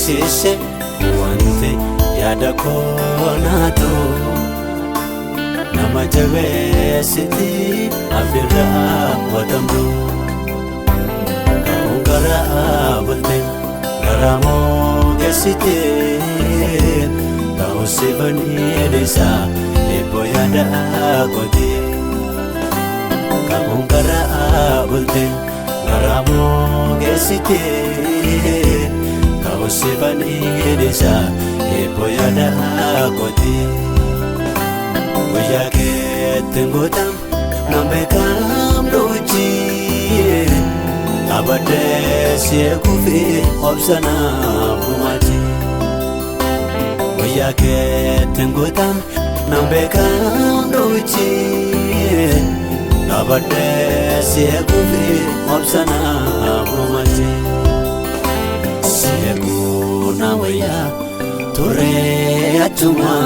beeksise wanti yaada koo naatu nama jabeessiti afirraa watamtu ka'uun garaa bulteen garaa moogeessite ta'us ifanii dhiisaa eebboo yaada kooti ka'uun garaa bulteen garaa moogeessite ta'us ifanii dhiisaa eebboo yaada kooti. Guyyaa keetiin gootam nan beekamtu wajjin dhaabadhee si eeguufi obsanaaf dhumaati. Guyyaa keetiin gootam nan beekamtu wajjin dhaabadhee si eeguufi obsanaaf dhumaati. Si eeguu na wayyaa turee achumaa.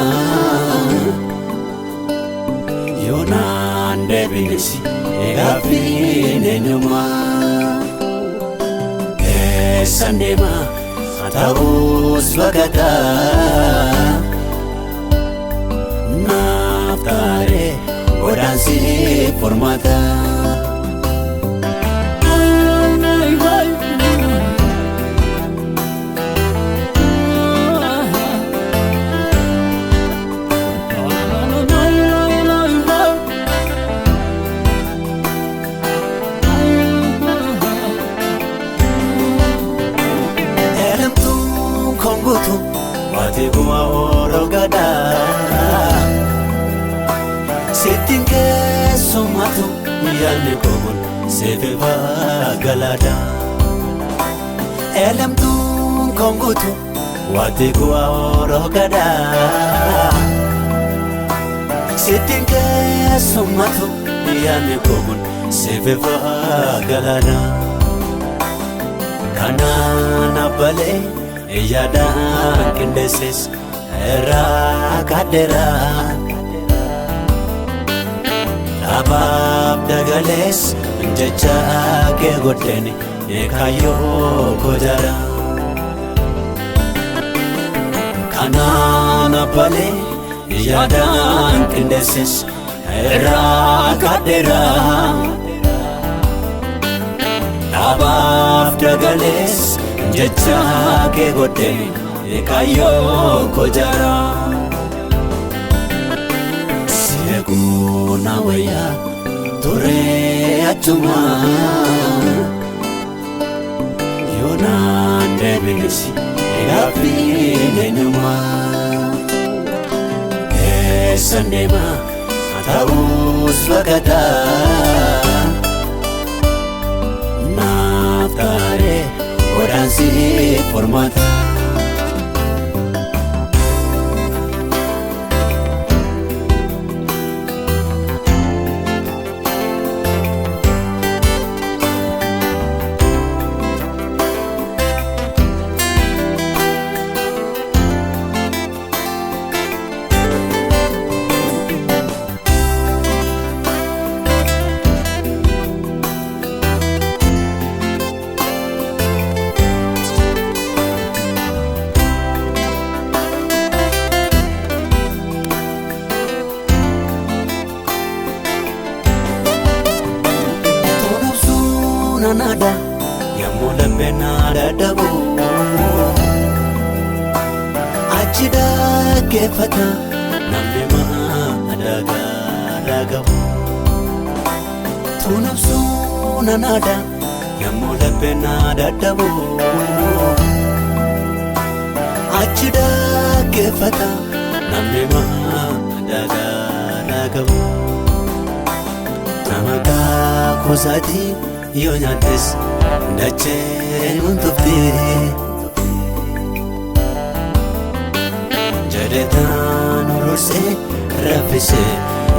Yoonaan deebiinsi eegaafin eenyummaa eessan deemaa haa ta'us baqataa naaf taaree godaansi furmaata. Wati kuma orogada Sittin keessumatu yaadni koon seefe galada Elemtuun kongutu wati kuma orogada Sittin keessumatu yaadni koon seefe galada Kanaan abbalee yaadaan qindeesses irraa kadheeraa dhaabaaf dagalees jecha kee godheeni kaayyoo koo jara kanaan abbalee yaadaan qindeesses irraa kadheeraa dhaabaaf dagalees jecha kee godheeni kaayyoo koo jara si eeguu na wayyaa turee achumaa yoonaan deebiinsi eegaafin eenyummaa eessan deemaa haa ta'us baqataa naaf taaree godaansi furmaata. Nada yemmuu lammeen dadhabu achi dhaggeeffata namni maadaagaa qabu tuunabsuu nanaada yemmuu lammeen dadhabu achi dhaggeeffata namni maadaagaa qabu nama kaakosaati. Yoo nyaates dacheen huntuftee jedhetaan urursee raffisee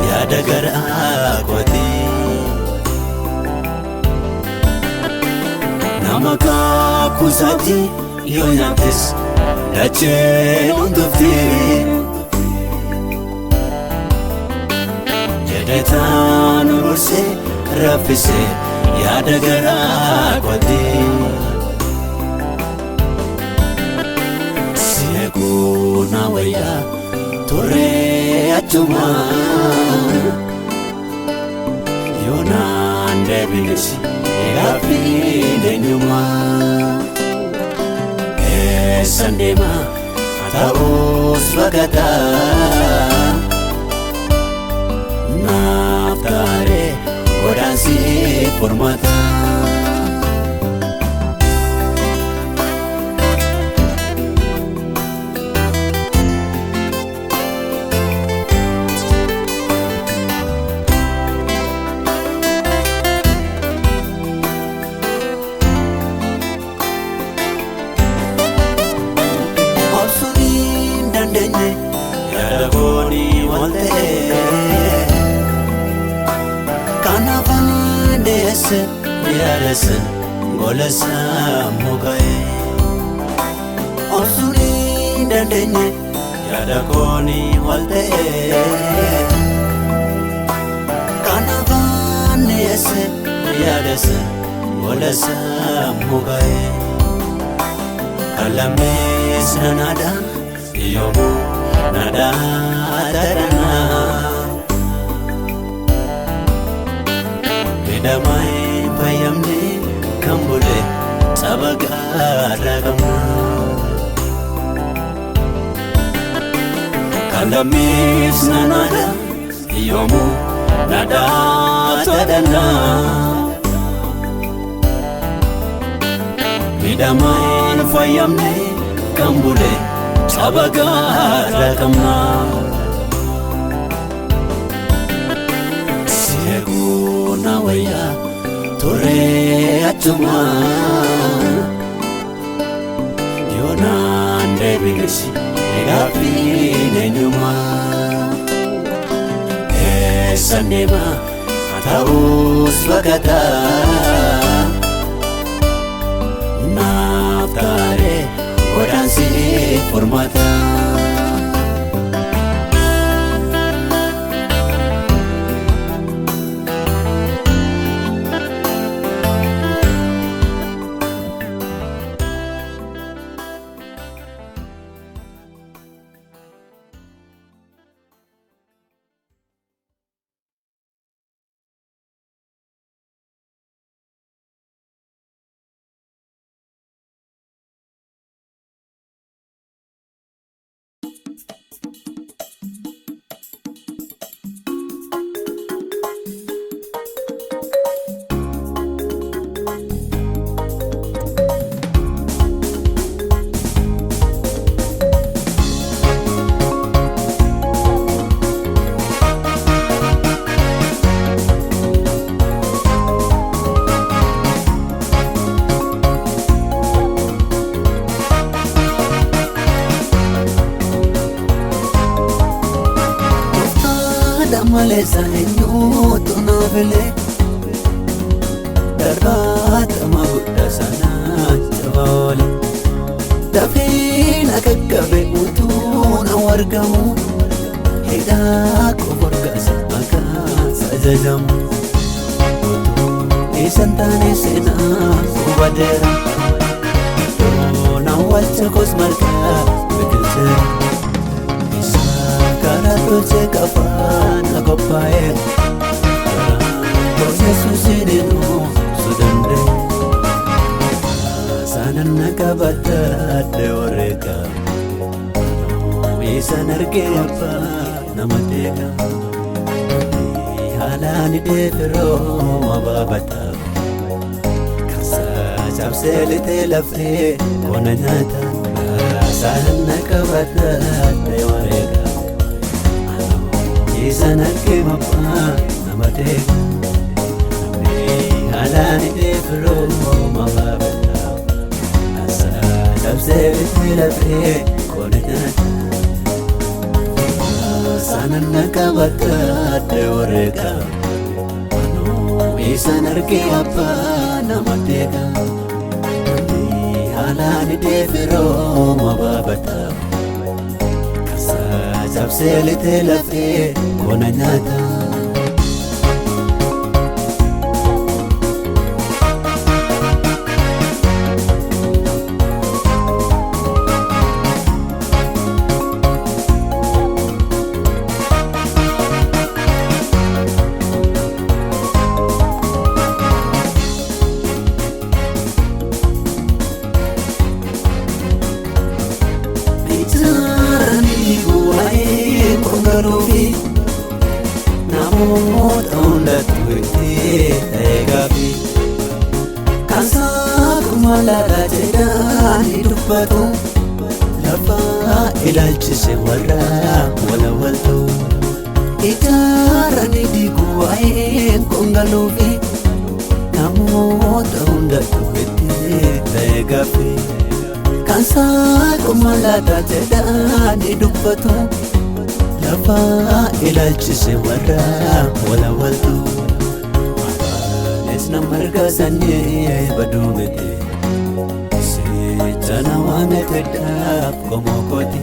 yaada garaa kooti nama kaakusaati yoo nyaates dacheen huntuftee jedhetaan urursee raffisee yaada garaa kooti Seekuna waya turre achuma Yonan debilisi egafine nyuma Sandema ataos bagata Naftare odansi formata Yadagoni walte Kanafani dese yadese golesa mugaye Osuri dandenye Yadagoni walte Kanafani dese yadese golesa mugaye Kalames nanada yomu nada darana Bidamai payamne kambule sabaga ragama Kalamis nanada yomu nada darana Bidamai payamne kambule sabaga ragama Seekuna waya turre achuma Yonan debilisi egafine nyuma Sandema ataus bagata Naftare odansi formata Malesa enyu tunavele Darbat magudda sana chavale Dafina kakkabe utuna wargamu Hida kuborga sabaka sajajamu Isantane sena kubadera Dona wacha kosmarka bekilsera Karatoche kafana kopae Jesus idinu sudande Sanan nakabata deoreka Isa narkepa namateka Halani defero mababata Kasa jabselite lafte konanyata Sanan nakabata deoreka Isa narkepa namateka Halani defero mababata Kasa jabselite lafte konanyata Sanan nakabata deoreka Isa narkepa namateka Halani defero mababata Kasa jabselite lafte konanyata miti eegafi kansa kumalaadha jedhanii dubbatu lafa ilaalchise warra walawaltu ijaaranii diiguu waa'een kongaluufi namoota hunda dhuunfatti eegafi kansa kumalaadha jedhanii dubbatu lafa ilaalchise warra walawaltu afaanis nama argaasanii baduu miti sichana waameteedhaaf qomoo kooti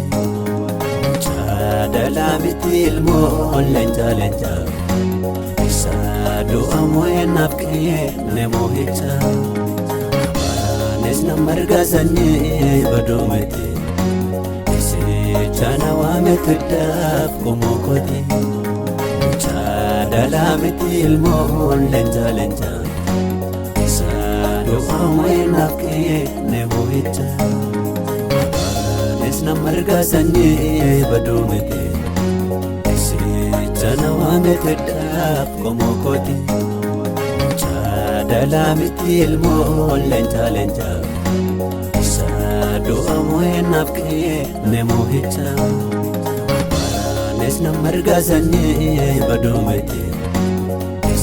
chaadalaa miti ilmoo leenca isaa du'a moo'ennaaf kenne moo'icha afaanis nama argaasanii baduu miti sichana waameteedhaaf qomoo kooti chaadalaa miti ilmoo leenca isaa du'a moo'ennaaf kenne moo'icha afaanis nama argaasanii baduu miti sichana waameteedhaaf qomoo kooti chaadalaa miti ilmoo leenca isaa du'a moo'ennaaf kenne moo'icha afaanis nama argaasanii baduu miti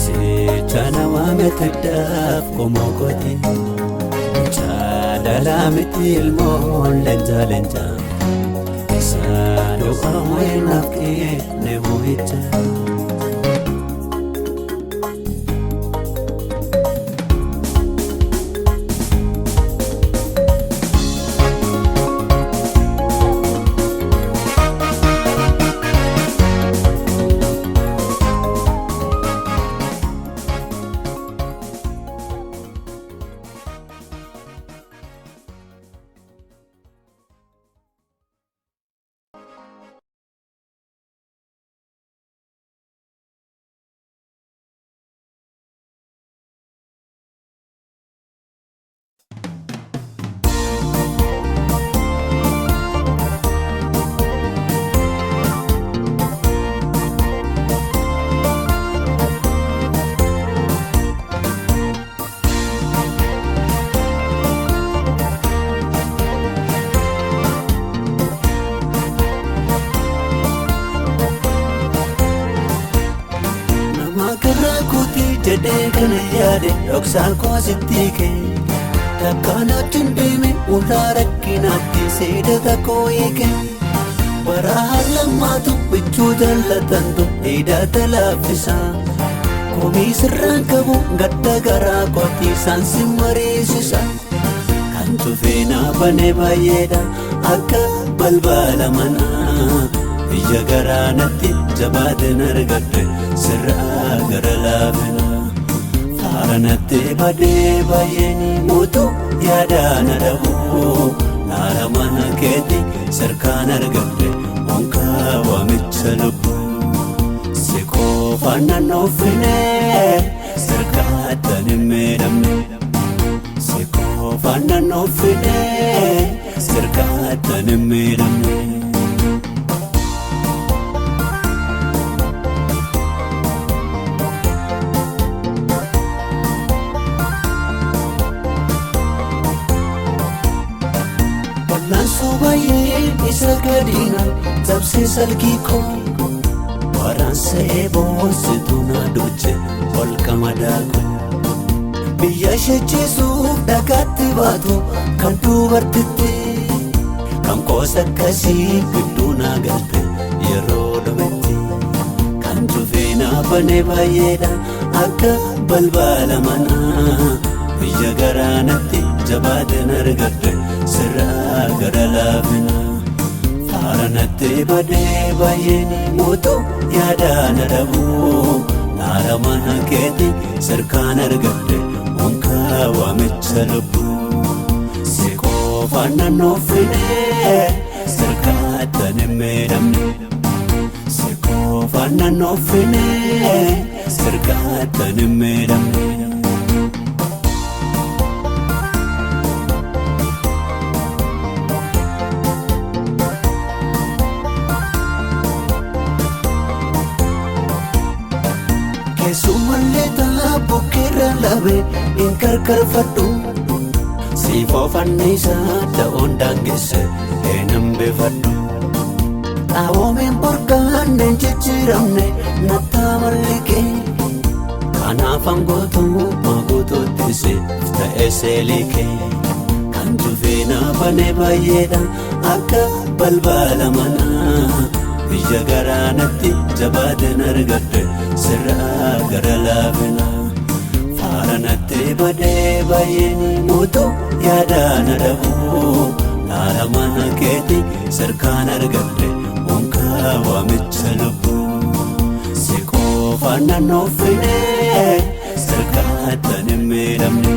sichana waameteedhaaf qomoo kooti chaadalaa miti ilmoo leenca isaa du'a moo'ennaaf kenne moo'icha jedhee kana yaade dhoksaan koo sitti kee takkaanaatiin deeme ulaa rakkinaatti seedata koo eege baraa lammaatu bichuu jallatantu hidhata laaffisaa komii sirraan qabu gadda garaa kootiisaan si mariisisa kan cufeenaa banee baay'eedha akka balbala manaa ija garaa natti jabaateen argadhe sirraa gara laafina faranatti badee baay'eeni mootu yaadaan dhabu naara mana keetti sirkaan argadhe honkaa waamicha lubbu si qofaan naannoofinee sirkaattan hin miidhamne si qofaan naannoofinee sirkaattan hin miidhamne Sobaye isa gadina zabse salki ko waranse boositu na doche ol kamadako biyya sheechisuuf dhagaatti baatu kan dubartitti kan qoosa akkasii gidduu naa galte yeroo dhumetti kan cufeenaa banee baay'eedha akka balbala manaa biyya garaa natti jabaateen argadhe sirraa gara laafina faranatti badee baay'eeni mootu yaadaan dhabu naara mana keetti sirkaan argadhe honkaa waamicha lubbu si qofaan naannoofinee sirkaattan hin miidhamne si qofaan naannoofinee sirkaattan hin miidhamne Sumaleta bukkirra labe in karkarfadhu siifoo fannisaa da'oon daangesse eenan beefadhu Taawomeen borgaanne jijjiiramne nattaa mallikee kanaafan gootummaa guutuuttise ta'e seelikee kan jufeena bane baay'eedha akka balbala manaa biyya garaanatti jabaateen argadde sirraa gara laafina faaranatti badee baay'ee mootuu yaadaan adabuu laala mana keetti sirkaan argadde onkaa waamicha lubbuu si qofaan naannoofinee sirkaatan hin miidhamne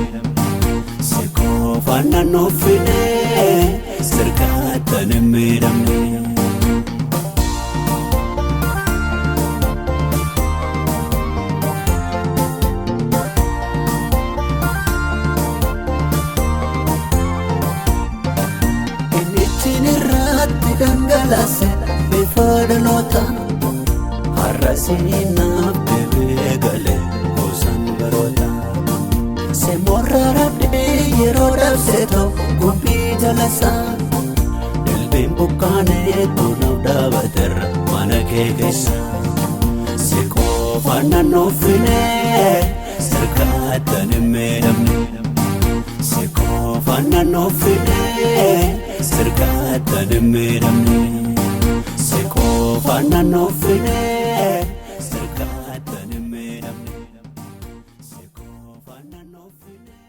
si qofaan naannoofinee sirkaatan hin miidhamne. Dangalaase beefadaloota har'asii naaf deebee galee goosaan baroota seemorra rabdee yeroo dhabseetoo gumbii jalasaa dilbiin bukkaanee tuunaaf dhaabateerra mana kee keessa si qofaan naannoofinee sirkaatan hin miidhamne si qofaan naannoofinee sirkaatan hin miidhamne si qofaan naannoofinee sirkaatan hin miidhamne si qofaan naannoofinee.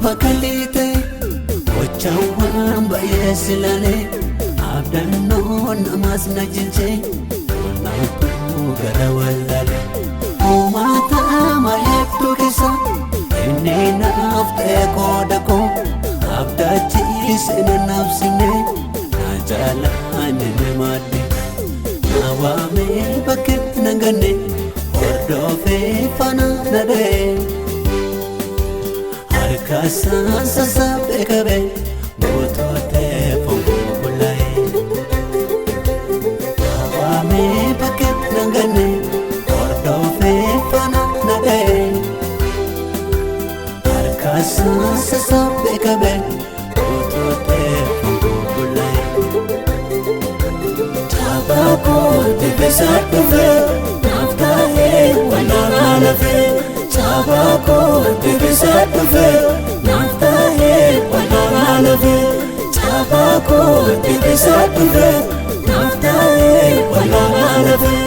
Bakalite Ochawan bayesilale Abdannon namas najinche Wanaatu gara wallale Umata maheftu kisa Inni nafte kodako Abdachiis ina nafsine Najalaan ine madde Nawame bakit nangane Hordofe fana nade Harkasaan sasaabde qabe gootootee fonkookulaa'e Hawaamee bakkeet nangane hordofee fana nadha'e Harkasaan sasaabde qabe gootootee fonkookulaa'e Taabakoo deebisaa dhufe naaf taa'ee walaanaa lafee Taabakoo deebisaa dhufe naaf taa'ee walaanaa lafee Taabakoo deebisaa dhufe naaf taa'ee walaanaa lafee.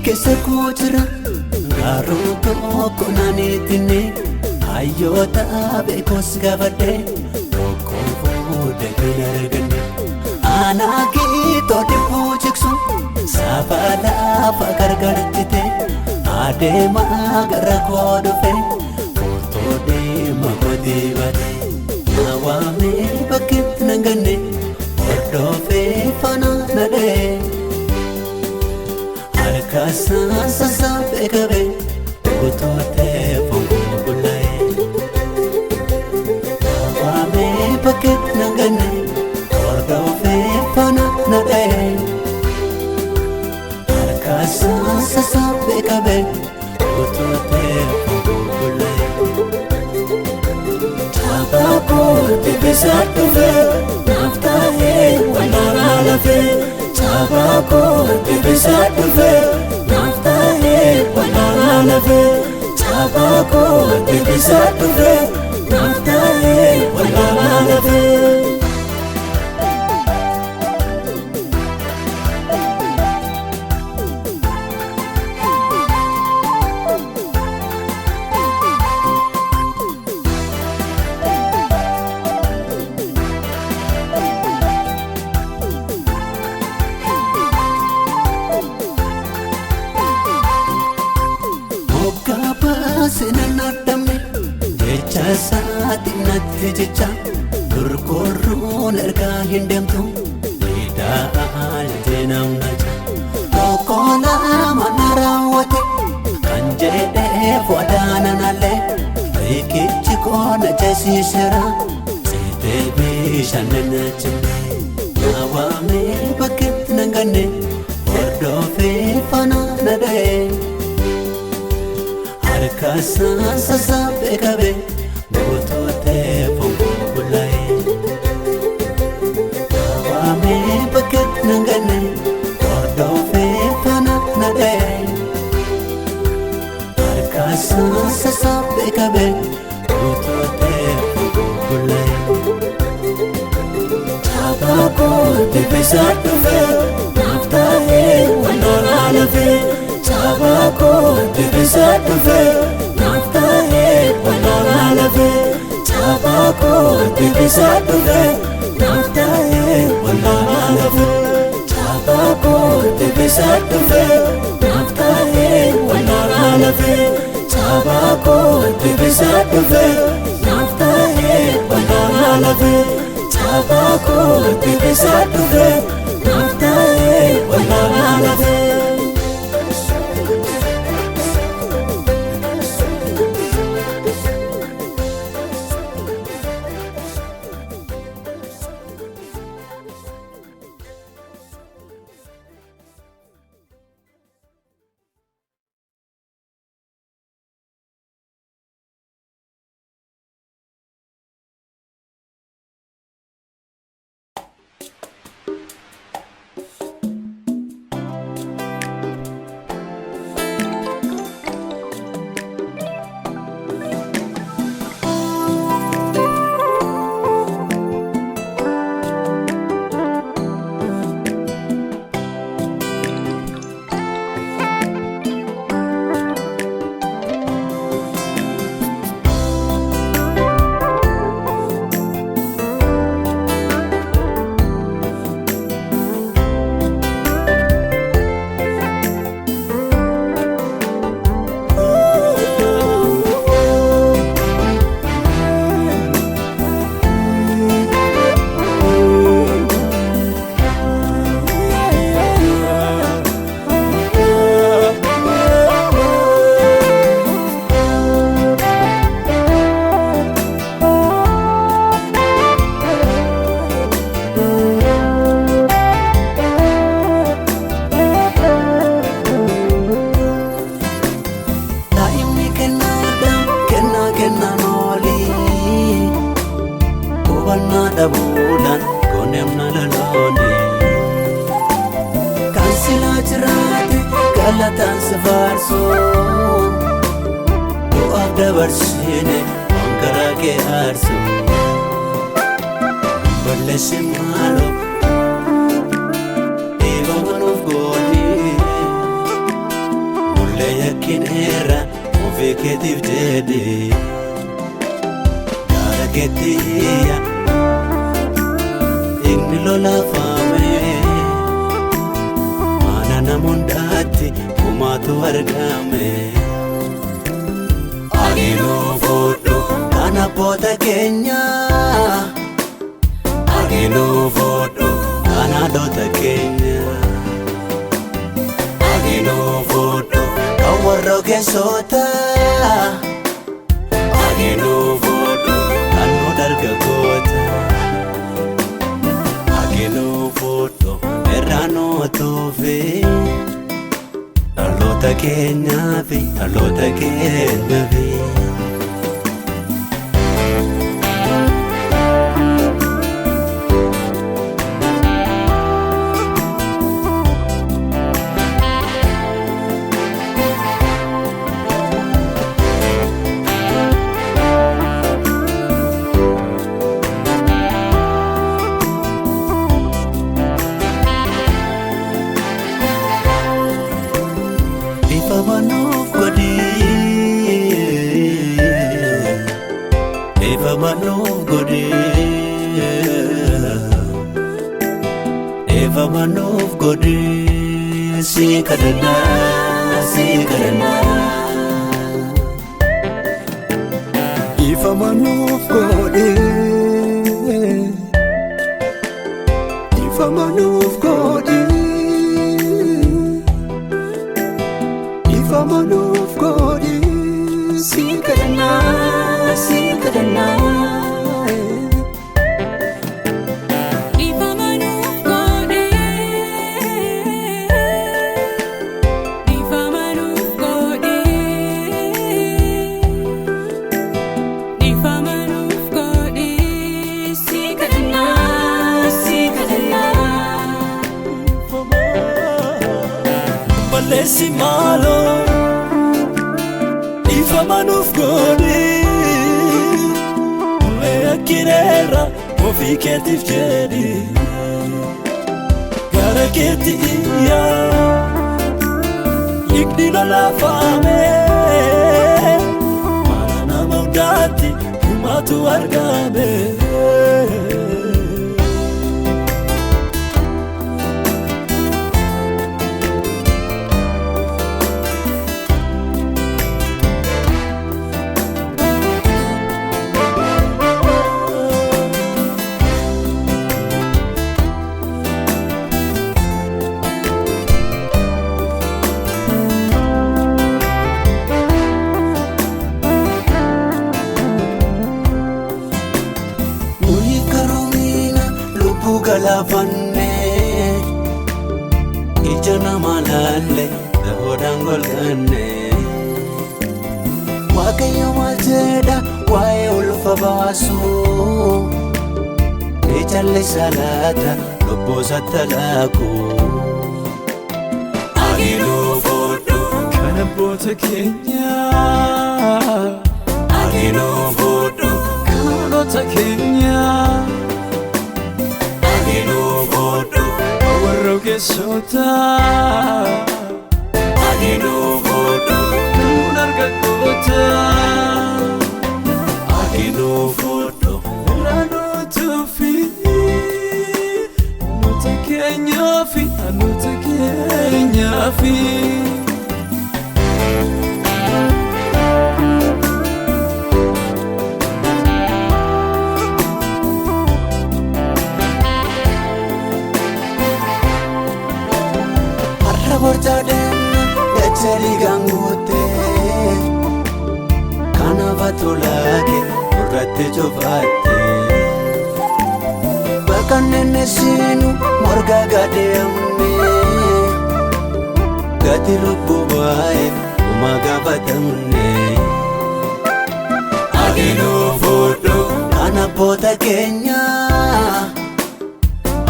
Keessa kuujira garuu tokko naanitine hayyoota beekos gaafadhe tokko fuudhee arganne aanaa giitoo dhibbuu jigsu saafa lafa gargaartite adeema gara koo dhufe furtuu deema kotii bate na waame bakkeetti nan ganne hordofee faana na dha'e harkasaan sassaabee qabee utuutee fonkoo bullaa'e na waame bakkeetti nan ganne hordofee faana na dha'e harkasaan sassaabee qabee utuutee fonkoo bullaa'e Chabakoo deebisaa dhufe naaf ta'ee walaanaa lafe Chabakoo deebisaa dhufe naaf ta'ee walaanaa lafe Chabakoo deebisaa dhufe naaf ta'ee walaanaa lafe Sinan adamne jecha saatiin natti jecha gurgurruun ergaa hin deemtu hidhaaltee namnacha tokkola mana raawwate kan jedheef wadaananallee riikichi koona jesiisera siitee bishaananachine na waame bakkeetti nan ganne hordofee faana na dha'e harkasaan sassaabee qabee utuutee fonkoo bullaa'e na waame bakkeetti nan ganne hordofee faana na dha'e harkasaan sassaabee qabee utuutee fonkoo bullaa'e Chabakoo deebisaa dhufe naaf ta'ee walaanaa lafe Chabakoo deebisaa dhufe naaf ta'ee walaanaa lafe Chabakoo deebisaa dhufe naaf ta'ee walaanaa lafe Chabakoo deebisaa dhufe naaf ta'ee walaanaa lafe Chabakoo deebisaa dhufe naaf ta'ee walaanaa lafe Chabakoo deebisaa dhufe naaf ta'ee walaanaa lafe dhabuudhaan koneemna lalooni kan silaa jiraate galataan si faarsuun bu'aaf dabarsine waan garaa kee aarsu balleessi maaloo dhiibamuuf goolii mullee yakkineera ofii keetiif jedhee gaara keettiya igni lola faame mana namundaatti Kumatu argame Aginu fudu Kana bota Kenya Aginu fudu Kana dota Kenya Aginu fudu Kawarro kesota Aginu fudu Kanu darga kota Aginu fudu Erano tuve Alota Kenya fi Manuf godi Eva manuf godi Eva manuf godi Si kadana Eva manuf godi Eva manuf godi Manuf godi si kadana Ifa manuf godi Ifa manuf godi Ifa manuf godi si kadana Balesi malo Ifa manuf godi Lea kirera Ofi ketif jedi Gara keti iya Yikni la fame Mana nama udati Kumatu argame Galafanne Ijana malalle Dahodang golganne Wakaya majeda Wae ulfa basu Echalle salata Lubbo satalaku Aginu fudu Kana bota Kenya Aginu fudu Kana bota Kenya Aginu fudu Kawarro kesota Aginu fudu Nunarga kota Aginu fudu Rano tufi Anuta Kenya fi Borjaden Echeli gangote Kana vatulake Urate jovate Bakanene sinu Morga gade amne Gati lubbu bae Umaga vatamne Aginu fudu Kana bota Kenya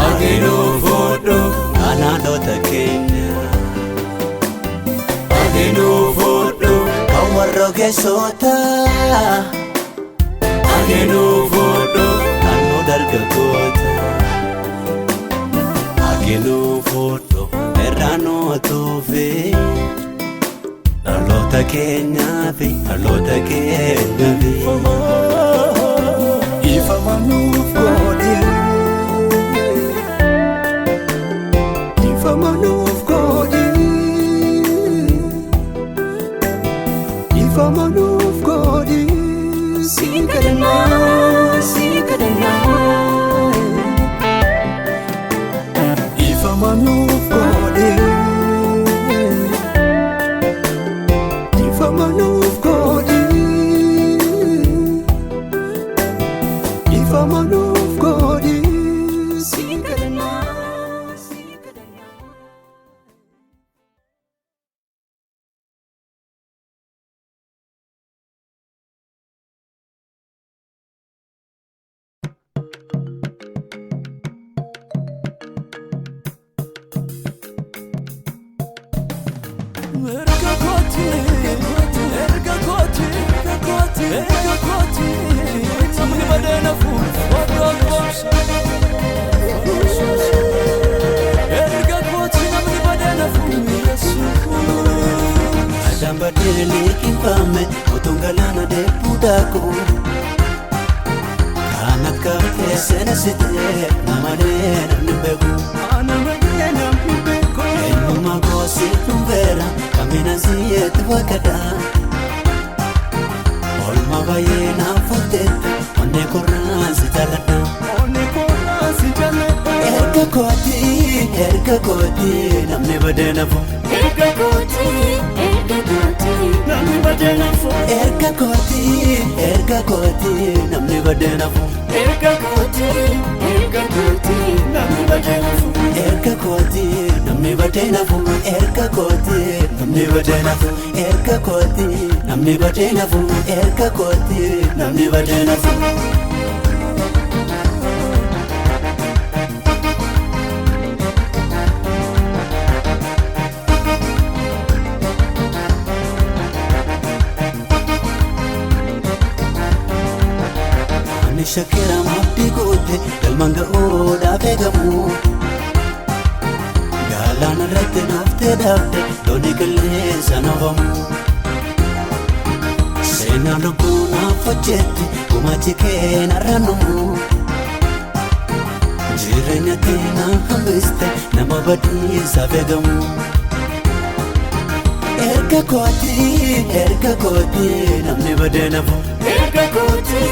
Aginu fudu Kana dota Kenya Aginu fudu Kawarro kesota Aginu fudu Kanu darga kota Aginu fudu Erano tuve Alota Kenya fi Ifa manuf godi Ifa manuf godi nuuf godhi siin kadhannaa ifama nuuf godhi ifama nuuf godhi ifama nuuf godhi siin kadhannaa. Adaan badeelee kinfame otuun galaana deebuu daaku kan akka keessana sitee namalee namni beeku eenyummaa goosii dhunveera kamiina siyeetti wakada olma baay'ee naaf fudhete onnee korraan si jaalladha erga kooti namni badee nafu erga kooti namni badee nafu erga kooti namni badee nafu erga kooti namni badee nafu erga kooti namni badee nafu erga kooti namni badee nafu erga kooti namni badee nafu erga kooti namni badee nafu. Shakira mabdi goote galmaan ga'uudhaaf eegamu galaana irratti naaftee dhaabde loonii qilleensa noofamu seenaa lubbuu naaf hojjette gumaachi kee narra numu jireenyatti na hambiste nama badiisaaf eegamu erga kooti namni badee nafu erga kooti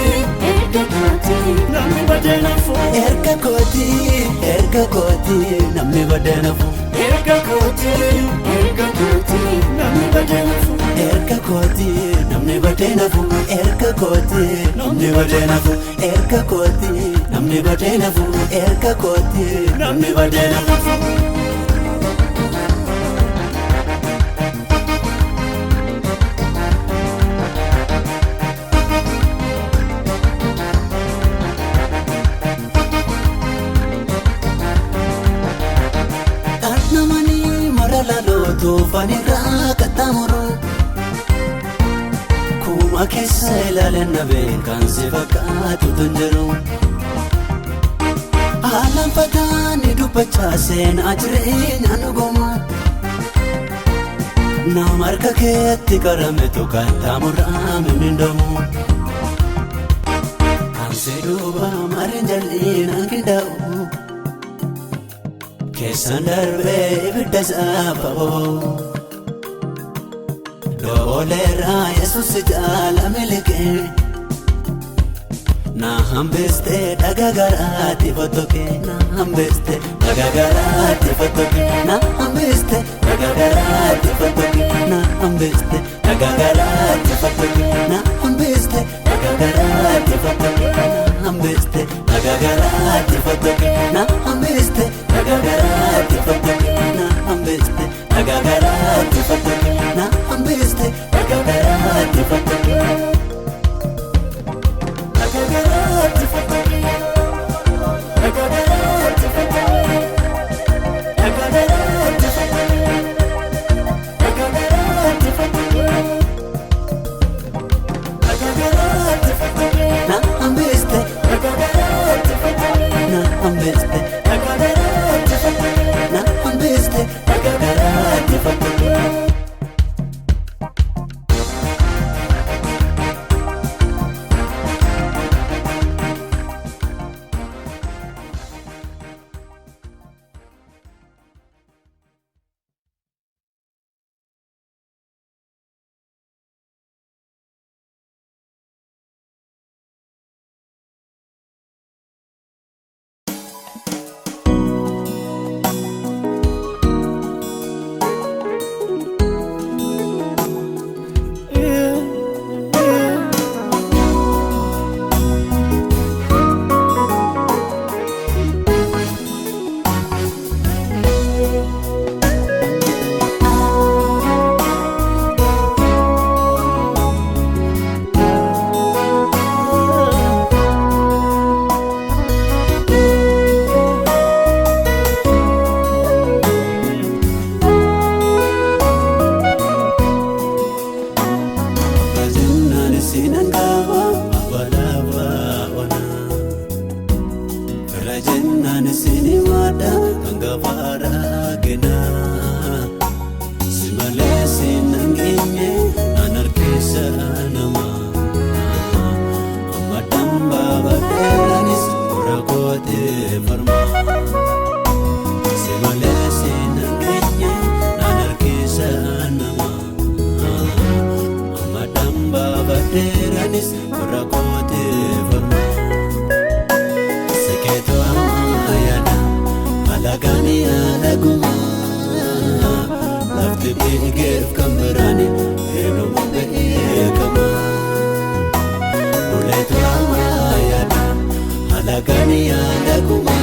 namni badee nafu erga kooti namni badee nafu erga kooti namni badee nafu erga kooti namni badee nafu erga kooti namni badee nafu erga kooti namni badee nafu erga kooti namni badee nafu. Tuufaanirraa qaxxaamuru kuma keessa ilaaleen na beekan si fakkaatu tun jiru haalaan fataani dubbachaa seenaa jireenya dhugumu nama harka keetti qarametu qaxxaamurraa mimmiidhamu ansi duuba mariin jal'inaan qindaa'u keessan darbee ibidda saafa'oo dooleerraa Yesuus jaala miliqee na hambiste dhagaa garaatti fottoqe na hambiste dhagaa garaatti fottoqe na hambiste dhagaa garaatti fottoqe na hambiste dhagaa garaatti fottoqe na hambiste dhagaa garaatti fottoqe na hambiste dhagaa garaatti fottoqe na hambiste dhagaa garaatti fottoqe na hambiste dhagaa garaatti fottoqe na hambiste dhagaa garaatti fottoqe. gafara gena simalesi nangenye anarkisa nama amadamba badanis rakote farma simalesi nangenye anarkisa nama amadamba badanis rakote farma Alagani alaguma, lafti bigef kamberani, eno mbe kama. Uletu amayana, alagani alaguma,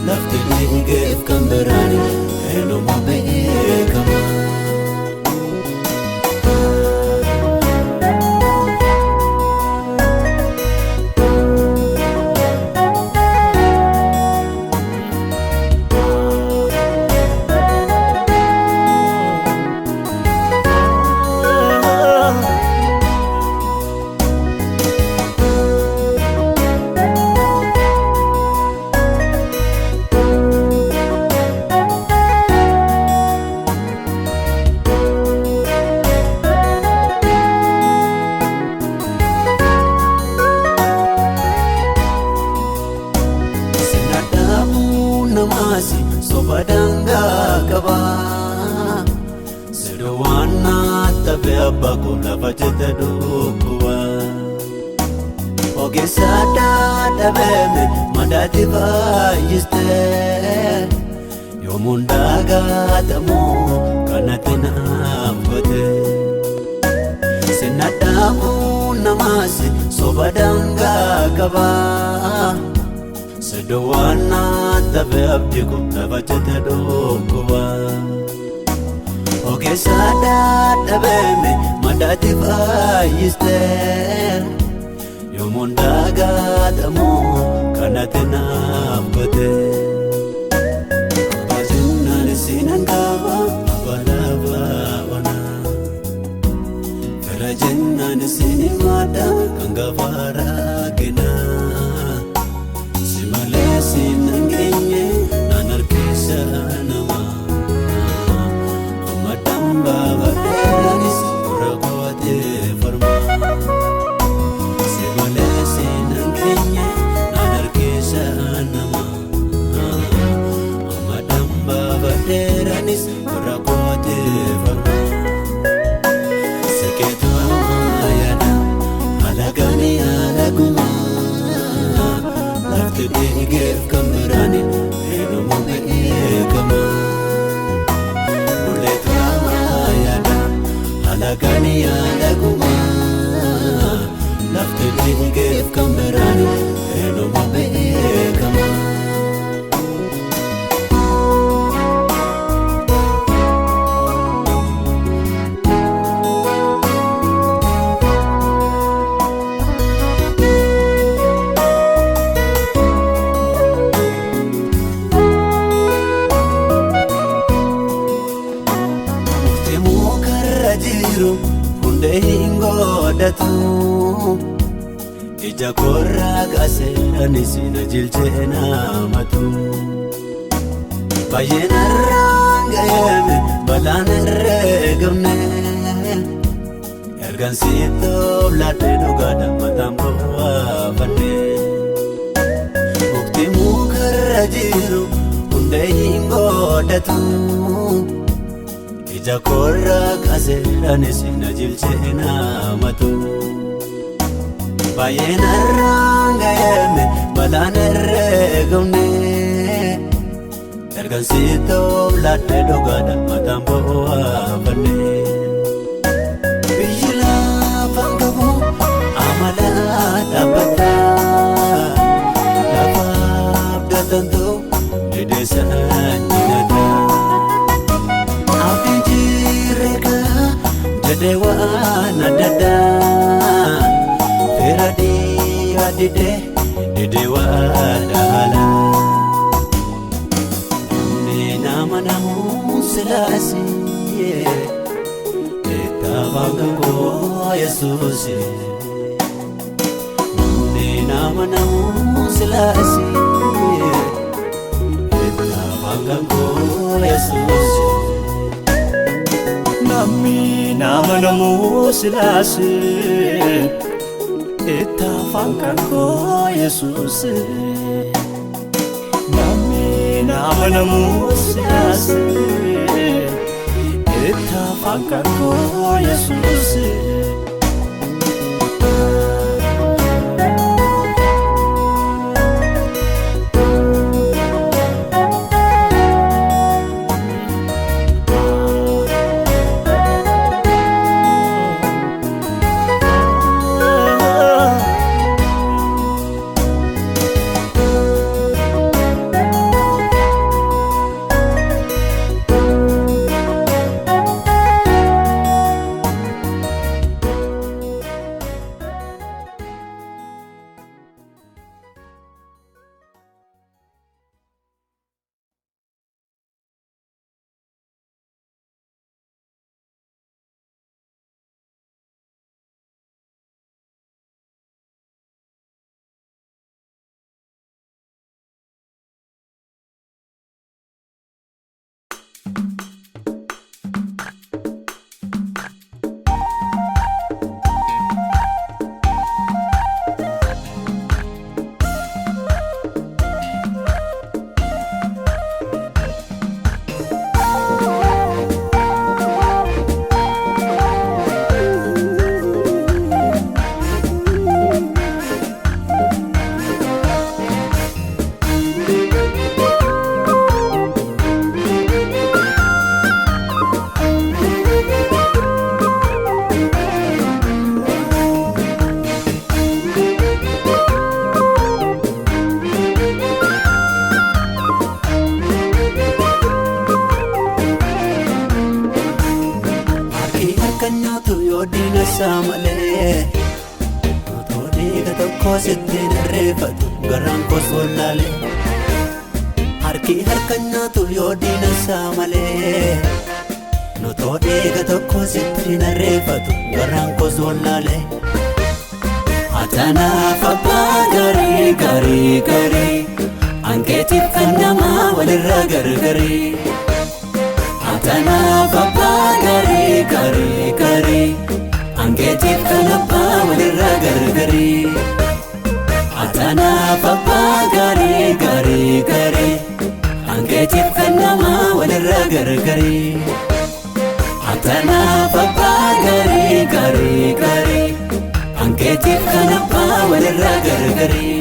lafti bigef kamberani, eno mbe kama. Sobadanga kaba Siruwana tabe abako lafajete dukuwa Ogesada tabeme madati vayiste Yomundaga tamu kanatina mgote Sinadamu namasi sobadanga kaba Sedowana tabe abdiku tabachete dokuwa Ogesada tabeme madati vayiste Yomundaga tamu kanatena mgote Abazina nisinangaba abalava wana Ferajena nisinimada kangavara gena Sinangenye nanarkisa nama amadamba badanis rakote farma simale sinangenye nanarkisa nama amadamba badanis rakote farma seketu ayana alagani alaguma Lafti bigef kamberani, eno mbe kama. Uletu amayana, alagani alaguma. Lafti bigef kamberani, eno mbe kama. Hunde hingodatu Ija korra gaseni sina jilchena matu Bayena rangayeme balana regamne Ergan sito blate dugada matambo afane Mukti mukarra jiru hunde hingodatu Ija korra gaseni sina jilchena matu Bayena rangayeme balana regamne Ergan sito blate dugada matambo afane Bijila fangabu amala dabata Lafa abdatanto didesa ninada Abdi jireka jadewa nadada Feradi adide didewa dahala Nama namu selasi Etavangko Yesus Nama namu selasi afaan koo Yesuus. Namni nama namoo silaase itti afaan koo Yesuus. Namni nama namoo silaase itti afaan koo Yesuus. Samale Todi ka tokko sitti narreeffatu garaan koos wallaale. Harki harkaan nyaatu yoo diina samale Todi ka tokko sitti narreeffatu garaan koos wallaale. Atanaaf abbaa gaarii gaarii gaarii ankeetiif kan namaa walirraa gargarii. Atanaaf abbaa gaarii gaarii gaarii ankeetiif kan abbaa walirraa gargarii. Atanaaf abbaa gaarii gaarii gaarii ankeetiif kan namaa walirraa gargarii. Atanaaf abbaa gaarii gaarii gaarii ankeetiif kan abbaa walirraa gargarii.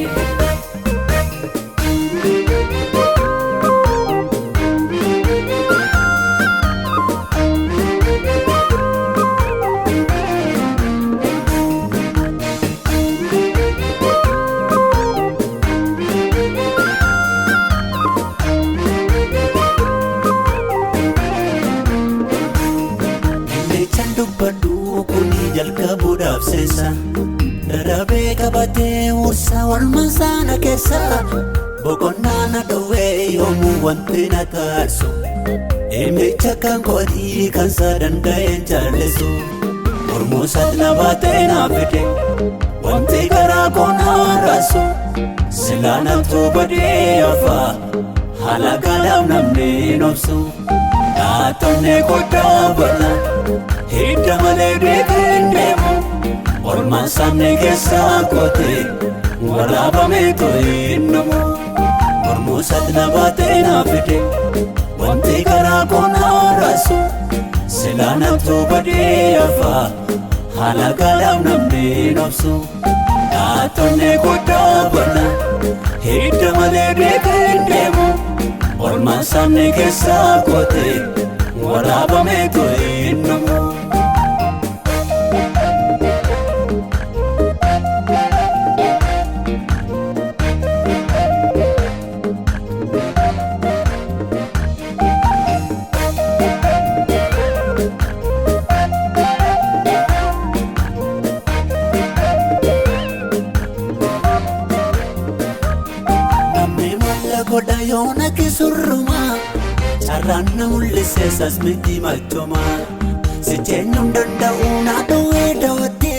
Jalqabuudhaaf seessa darabee qabatee ursa walman sana keessa boqonnaa na dhowwee yoomuu wanti na taasisu ilmicha kan kootii kan isaa danda'een jaallisu mormuusat na baatee na fide wanti garaa koo na raasu silaa naftuu badee hafaa haala gaalaaf namni hin obsu dhaatomnee koddaa bal'aa hidda malee beekeen deemu olmaan saamne keessaa kootee waraabamee too'in dhumu mormuusat na baatee na fide wanti garaa koo na raasu silaa naftuu badee hafaa haala gaalaaf namni hin obsu dhaatomnee koddaa bal'aa hidda malee beekeen deemu olmaan saamne keessaa kootee waraabamee too'in dhumu. Goda yoona kisurruma carraanna mul'isee sasmiti machoma sijeenyuun danda'uu na dhowwee dawatti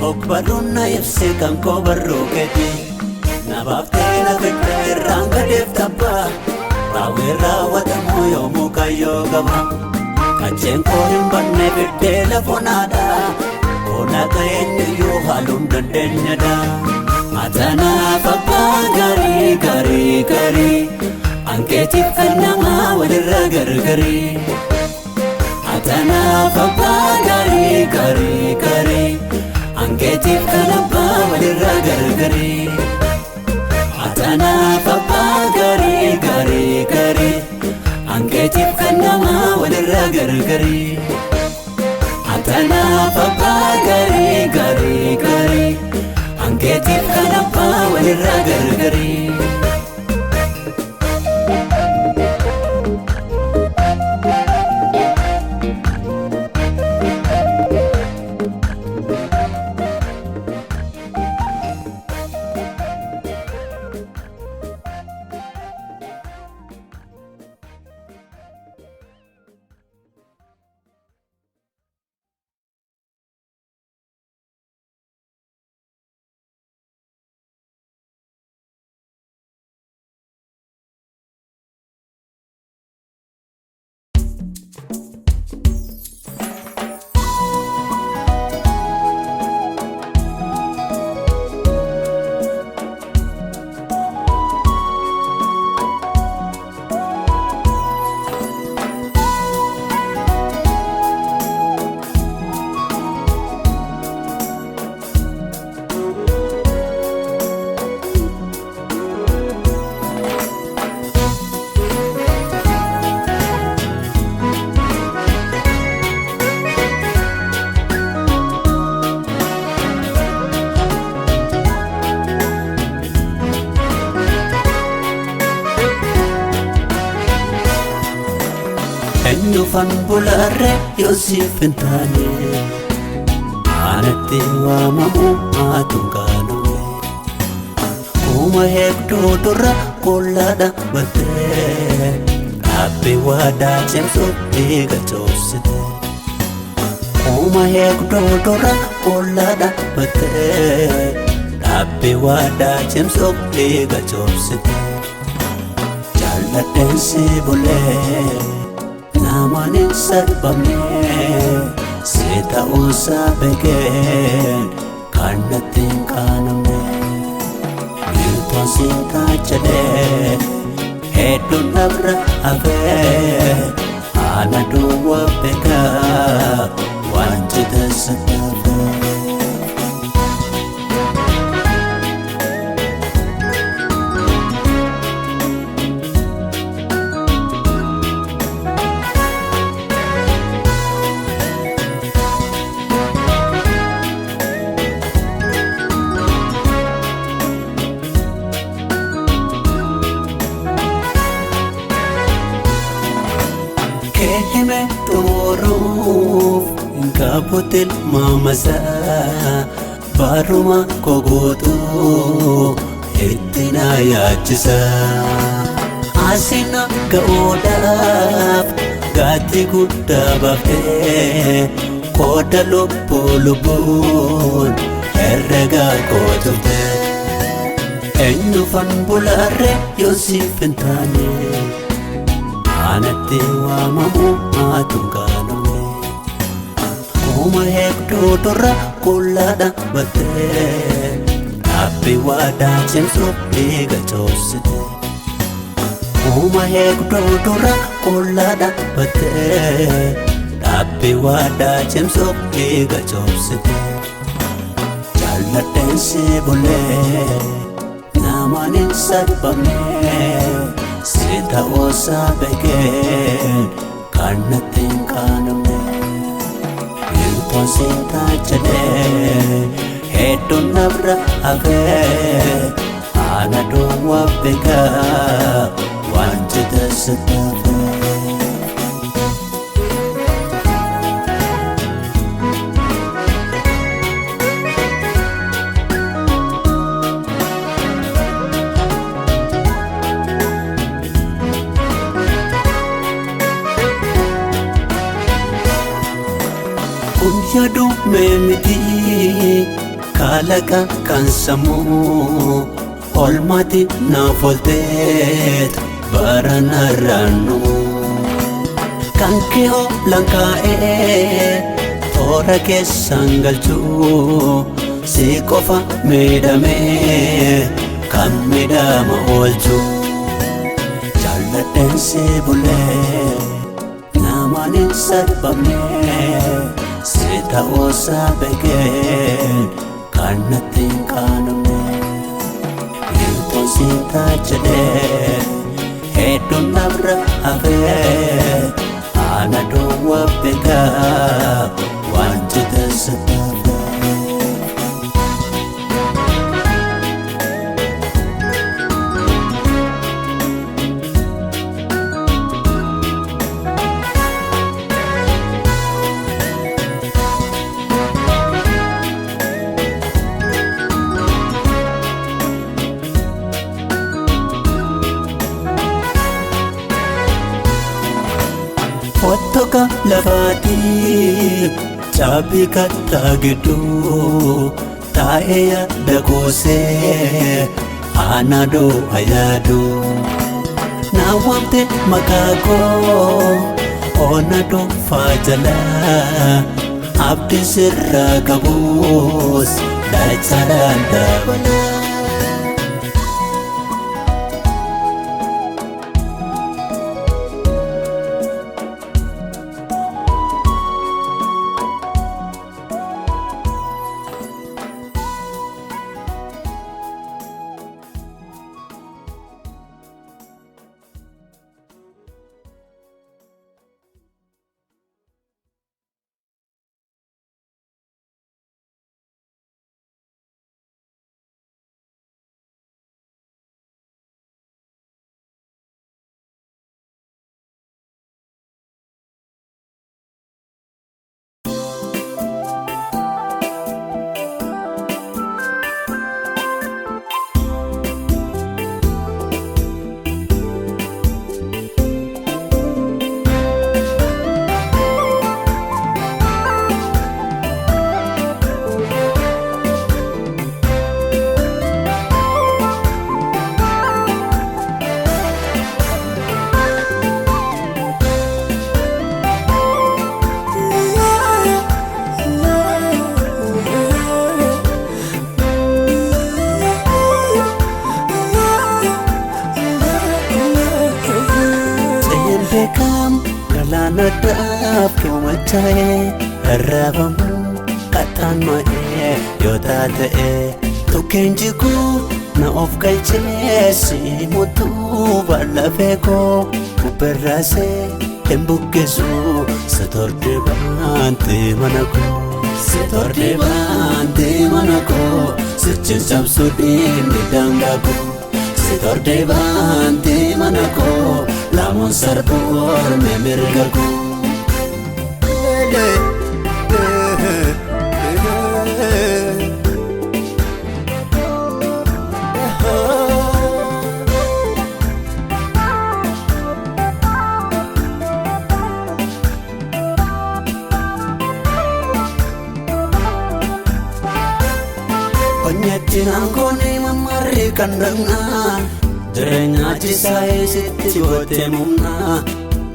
ogbarruun na ibsee kan koo barruu keeti na baaftee na fidda irraan gadeef tabbaa raawwii raawwatamu yoomuu kayyoo qaba Kacheen koo hin banne fiddee lafonaadha Koona ka'eenyuyyuu haaluun dandeenyadha Atanaaf abbaa gaarii gaarii gaarii Ankeetiif kan namaa walirra gargarii Atanaaf abbaa gaarii gaarii gaarii Ankeetiif kan abbaa walirra gargarii Atanaaf abbaa gaarii gaarii gaarii Ankeetiif kan namaa walirra gargarii Atanaaf abbaa gaarii gaarii gaarii Ankeetiif kan abbaa walirra gargarii Ennufan bularre Yoosif hin taane Anatti waamamu maatuun kaaname Kuma hedduu dura kollaa dhaabbattee Dhaabbii waadaa cimsuuf dhiiga coobsite Kuma hedduu dura kollaa dhaabbattee Dhaabbii waadaa cimsuuf dhiiga coobsite Jaalladheen si bulee Namanin sarbamne Sita usa begen Karnatin kanamne Milton sita chade Hedu nabra ave Ana duwa bega Wanjita satafe Kehime turuuf Kaputil mamasa Baruma kogotu Ittina yaachisa Asina ga'uudhaaf Gaatti guddaa baftee Kooda lubbuun Herregaa kootufte Ennufan bularre Yoosif hin taane Anatti waamamu maatuun kaaname Kuma hedduu dura kollaa dhaabbattee Dhaabbii waadaa cimsuuf dhiiga coobsite Kuma hedduu dura kollaa dhaabbattee Dhaabbii waadaa cimsuuf dhiiga coobsite Jaalladheen si bulee Namanin sarbamne Sita usa begen Karnatin kanamne Milton sita chade Hedu nabra ave Ana duwa bega Wanjita satafe Yadu memiti Kalaqa kan sammuu Olmati naaf oolteet baranarraannu kan kee lanka'ee toora keessan galchuu si qofa miidhamee kan miidhama oolchu jaalladheen si bulee namaan hin salphamne si ta'uusaa beekeen kan natti hin qaanamne hirtoon si taajjadhee hedduun nabra hafee ana duwwaa beekaa waan jete sittaafee. Ottoka lafati chabi kattaa gidduu taa'ee yaada goosee ana du'a yaadu na waamte maqaa koo ona dhuunfaa jalaa abdii sirraa qabuus dachaan dabalaa. Galaanadhaaf keewwata'ee arraabamu kattaan ma'ee yoo taata'ee tokkeen jiguu na of galchee si mutuu bal'afee koo bubberraasee hin buqqeessu si tordee baantee mana koo si tordee baantee mana koo sichi cabsuu dhiinni daangaa koo si tordee baantee mana koo lamuun sarbuun mirga koo. Onyatti naankoonni mammarri kan dhagnaa jireenya achisaayee sitti gootee mumnaa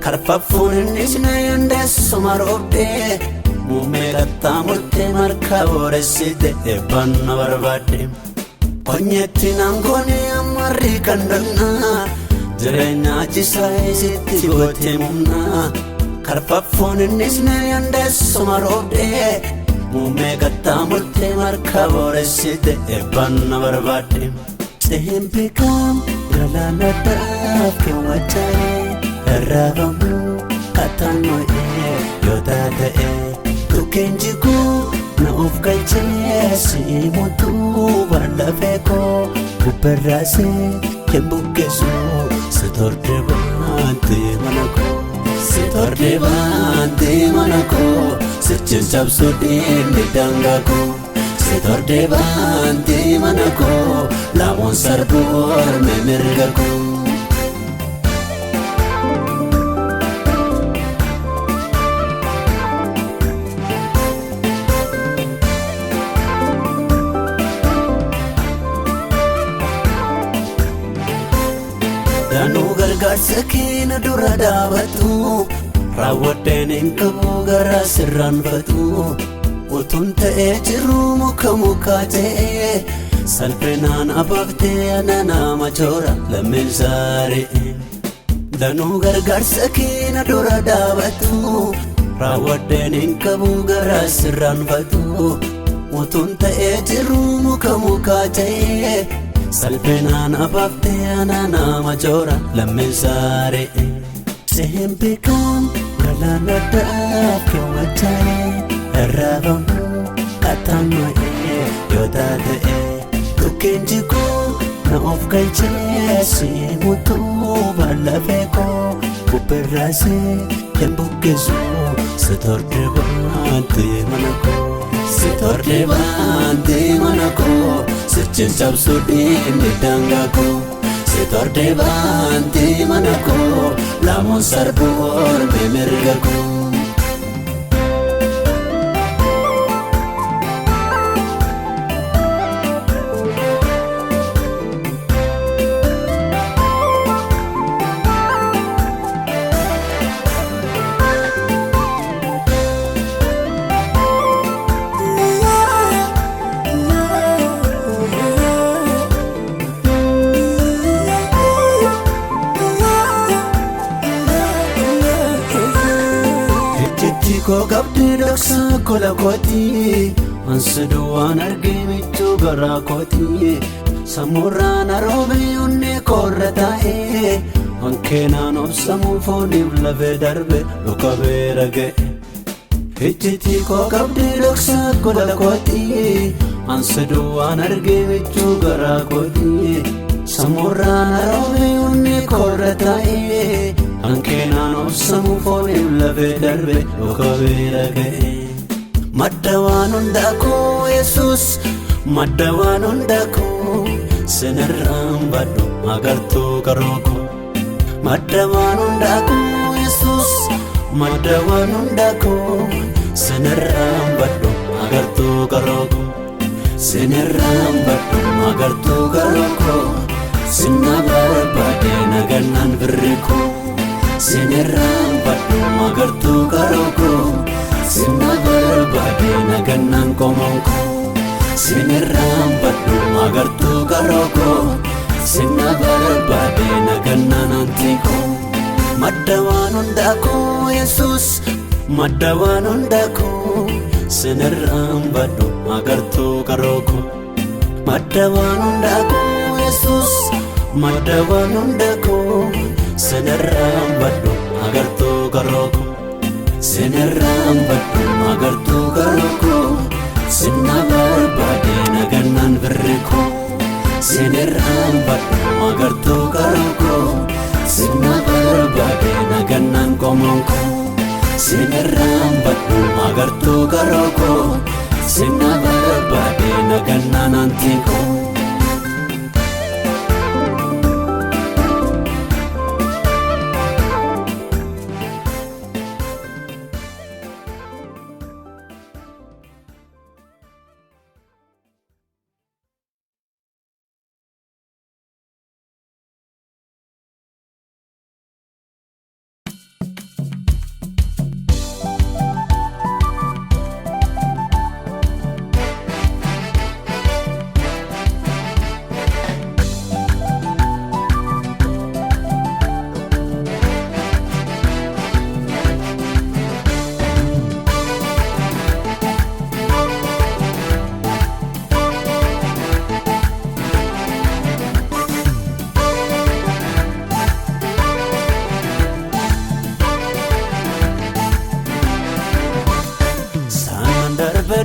karfaffuun innis na yandeessu maroobdee muummee kattaa murtee markaa booressite eebbaan na barbaadde. Onyatti naankoonni mammarri kan dhagnaa jireenya achisaayee sitti gootee mumnaa karfaffuun innis na yandeessu maroobdee muummee kattaa murtee markaa booressite eebbaan na barbaadde. Sehen beekam galaanadhaaf keewwata'ee arraabamu kattaan ma'ee yoo taata'ee tokkeen jiguu na of galchee si mutuu bal'afee koo bubberraasee hin buqqeessu si tordee baantee mana koo si tordee baantee mana koo sichi cabsuu dhiinni daangaa koo si tordee baantee mana koo lamuun sarbuun mirga koo. Danuu gargaarsa kee na dura dhaabatu raawwadheen hin qabu garaa sirraanfatu utuun ta'ee jiru muka ta'ee salphinaan abaaftee ana nama joora lammiin saaree danuu gargaarsa kee na dura dhaabatu raawwadheen hin qabu garaa sirraanfatu utuun ta'ee jiru muka ta'ee salphinaan abaaftee ana nama joora lammiin saaree sehen beekam galaana dhaaf keewwatee irraafamu qaxxaamuree yoo taatee dhukkeen jiguu na of galchee simutuu bal'afee koo bubbirraasee hin buqqeessu sitordee baantee mana koo sitordee baantee mana koo sirchiin cabsuu dhiibni daangaa koo sitordee baantee mana koo laamuun sarbuu ormee mirga koo. Koo qabdi dhoksa kola kooti ansidu waan argee michuu garaa kooti sammuurraan aroobee onnee koorra taa'ee hankeenaan obsamuu fooniif lafee darbe dhukabee raga'e ijjitii koo qabdi dhoksa kola kooti ansidu waan argee michuu garaa kooti sammuurraan aroobee onnee koorra taa'ee hankeenaan obsamuu fooniif lafee darbe dhukabee raga'e madda waan hundaa koo Yesuus madda waan hundaa koo sinirraan badhu agartuu karoo koo madda waan hundaa koo Yesuus madda waan hundaa koo sinirraan badhu agartuu karoo koo sinirraan badhu agartuu karoo koo sinna barbaade nagannaan birri koo sinirraan badhu agartuu karoo koo sinna barbaade nagannaan qomoon koo sinirraan badhu agartuu karoo koo sinna barbaade nagannaan antii koo madda waan hundaa koo Yesuus madda waan hundaa koo sinirraan badhu agartuu karoo koo madda waan hundaa koo Yesuus madda waan hundaa koo sinirraan badhu agartuu karoo koo sinirraan badhu agartuu karoo koo sinna barbaade nagannaan birri koo sinirraan badhu agartuu karoo koo sinna barbaade nagannaan qomoon koo sinirraan badhu agartuu karoo koo sinna barbaade nagannaan antii koo.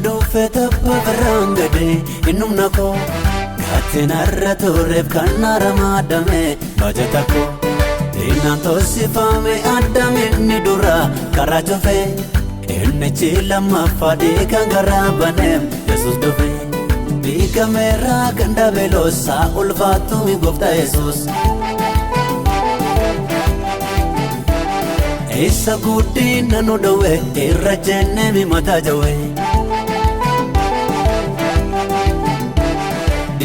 Dhuufeta babaraan gadee innumna koo gaatiin har'a tureef kan naramadame bajata koo diinaan toosifame addame inni dura karaa jofee innichi lammaffaa dhiigaan garaa baneem Yesuus dhufe dhiigameeraa kan dhabeeloosaa ulfaatumi gooftaa Yesuus isa guddina nu dhowe irra jennee mataa jawe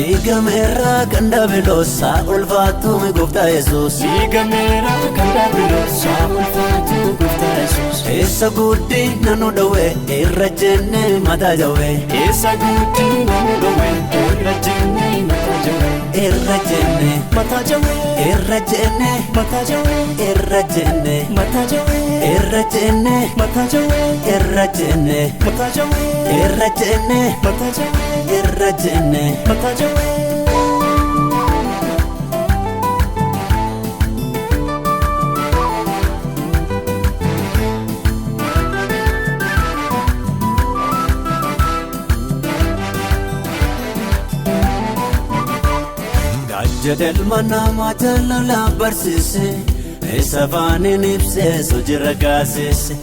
diigameera kan daabiloosaa ulfaatume gooftaa Yesuus. Diigameera kan daabiloosaa ulfaatu gooftaa Yesuus. Eessa guutii nanu dhowee irra jennee mataa jawwee. Eessa guutii nanu dhowee irra jennee mataa jawwee. Irra jennee mataa jawwee. irra jennee mataa jawwee. irra jennee mataa jawwee. irra jennee mataa jawwee. irra jennee mataa jawwee. irra jennee mataa jawwee. irra jennee mataa jawwee. jedhelma namaa jaalala barsiise isa faaniin ibsee sojirra gaasise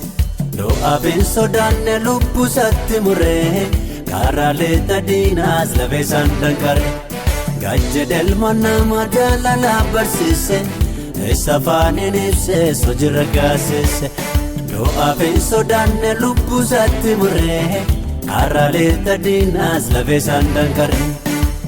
du'aafiin sodaanne lubbusatti muree karaalee diinaas lafeesaan danqare jedhelma namaa jaalala barsiise isa faaniin ibsee sojirra gaasise du'aafiin sodaanne lubbusatti muree karaalee diinaas lafeesaan danqare.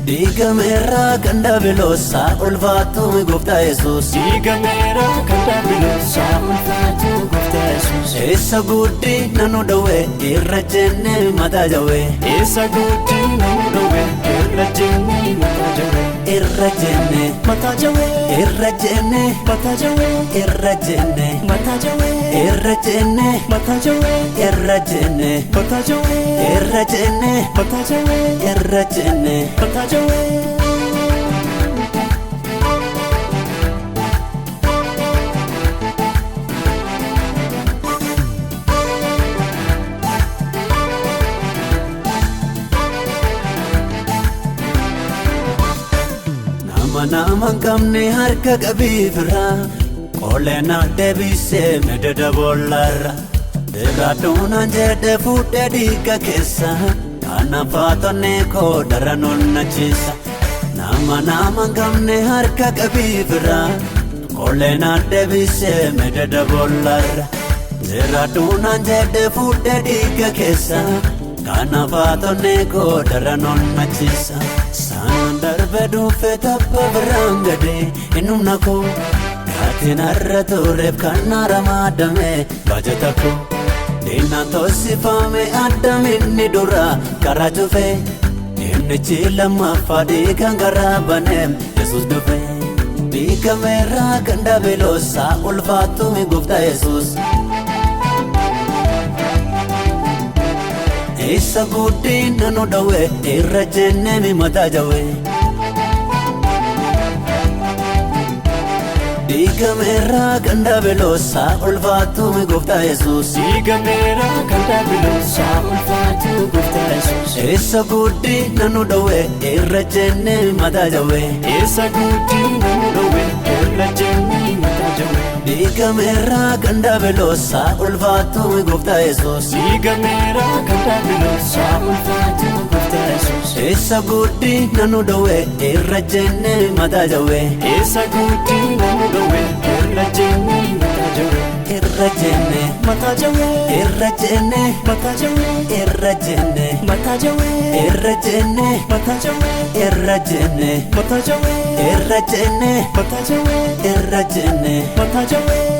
diigameera kan daabiloosaa ulfaatume gooftaa Yesuus. Diigameera kan daabiloosaa ulfaatu gooftaa Yesuus. Eessa guutii nanu dhowee irra jennee mataa jawwee. Eessa guutii nanu dhowee irra jennee mataa jawwee. Irra jennee mataa jawwee. irra jennee mataa jawwee. irra jennee mataa jawwee. irra jennee mataa jawwee. irra jennee mataa jawwee. irra jennee mataa jawwee. irra jennee mataa jawwee. Nama kamne harka qabiifira qolleena deebisee medada boollarra deegaadhuunaan jedhe fuudhee dhiiga keessa kanaaf faatonni koo daran onnachiisa. Nama kamne harka qabiifira qolleena deebisee medada boollarra deegaadhuunaan jedhe fuudhee dhiiga keessa kanaaf faatonni koo daran onnachiisa. Saan darbe dhufe tabba biraan gadee innumna koo gaatiin har'a tureef kan ramadame baajata koo diinaan toosifame addaminni dura karaa cufe innichi lammaffaa dhiigaan garaa baneem Yesuus dhufe. Diigameera kan daabiloosaa ulfaatume gooftaa Yesuus. Eessa guutii nanu dhowee irra jennee mataa jawwee. Diigameera kan daabiloosaa ulfaatume gooftaa Yesuus. Diigameera kan daabiloosaa ulfaatu gooftaa Yesuus. Eessa guutii nanu dhowee irra jennee mataa jawwee. Eessa guutii nanu dhowee irra jennee mataa jawwee. Diigameera kan daabiloosaa ulfaatume gooftaa Yesuus. Diigameera kan daabiloosaa ulfaatu gooftaa Yesuus. Eessa guutii nanu dhowee irra jennee mataa jawwee. Eessa guutii nanu dhowee irra jennee mataa jawwee. Irra jennee mataa jawwee. irra jennee mataa jawwee. irra jennee mataa jawwee. irra jennee mataa jawwee. irra jennee mataa jawwee. irra jennee mataa jawwee. irra jennee mataa jawwee.